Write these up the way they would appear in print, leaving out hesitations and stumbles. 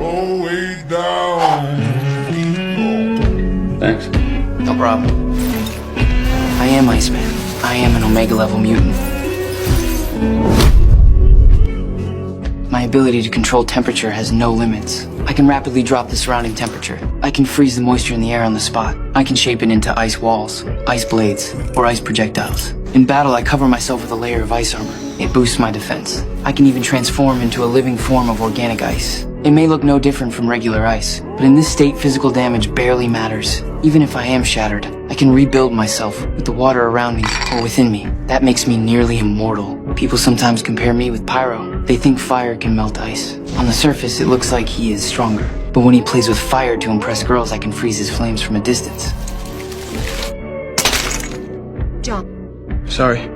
Go way down. Thanks. No problem. I am Iceman. I am an Omega level mutant. My ability to control temperature has no limits. I can rapidly drop the surrounding temperature. I can freeze the moisture in the air on the spot. I can shape it into ice walls, ice blades, or ice projectiles. In battle, I cover myself with a layer of ice armor. It boosts my defense. I can even transform into a living form of organic ice. It may look no different from regular ice, but in this state, physical damage barely matters. Even if I am shattered, I can rebuild myself with the water around me or within me. That makes me nearly immortal. People sometimes compare me with Pyro. They think fire can melt ice. On the surface, it looks like he is stronger. But when he plays with fire to impress girls, I can freeze his flames from a distance. John. Sorry.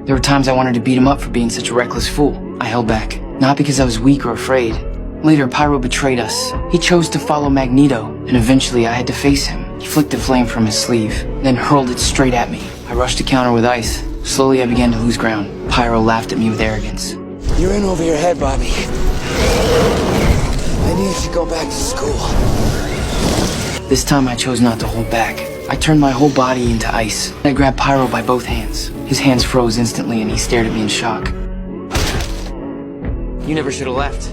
There were times I wanted to beat him up for being such a reckless fool. I held back, not because I was weak or afraid. Later, Pyro betrayed us. He chose to follow Magneto, and eventually I had to face him. He flicked a flame from his sleeve, then hurled it straight at me. I rushed to counter with ice. Slowly, I began to lose ground. Pyro laughed at me with arrogance. You're in over your head, Bobby. Maybe you should go back to school. This time I chose not to hold back. I turned my whole body into ice. I grabbed Pyro by both hands. His hands froze instantly and he stared at me in shock. You never should have left.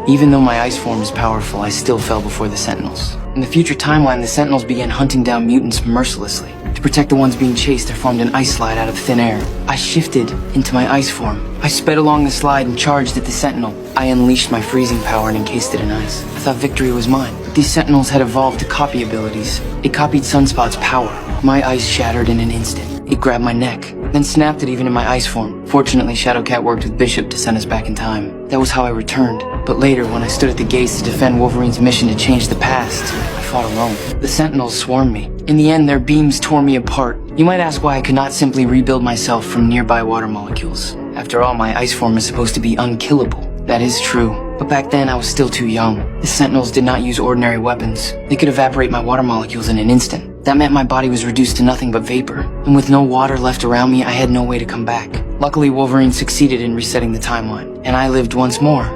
Even though my ice form is powerful, I still fell before the Sentinels. In the future timeline, the Sentinels began hunting down mutants mercilessly. To protect the ones being chased, I formed an ice slide out of thin air. I shifted into my ice form. I sped along the slide and charged at the Sentinel. I unleashed my freezing power and encased it in ice. I thought victory was mine, but these Sentinels had evolved to copy abilities. It copied Sunspot's power. My ice shattered in an instant. It grabbed my neck, then snapped it even in my ice form. Fortunately, Shadowcat worked with Bishop to send us back in time. That was how I returned. But later, when I stood at the gates to defend Wolverine's mission to change the past, I fought alone. The Sentinels swarmed me. In the end, their beams tore me apart. You might ask why I could not simply rebuild myself from nearby water molecules. After all, my ice form is supposed to be unkillable. That is true. But back then, I was still too young. The Sentinels did not use ordinary weapons. They could evaporate my water molecules in an instant. That meant my body was reduced to nothing but vapor. And with no water left around me, I had no way to come back. Luckily, Wolverine succeeded in resetting the timeline, and I lived once more.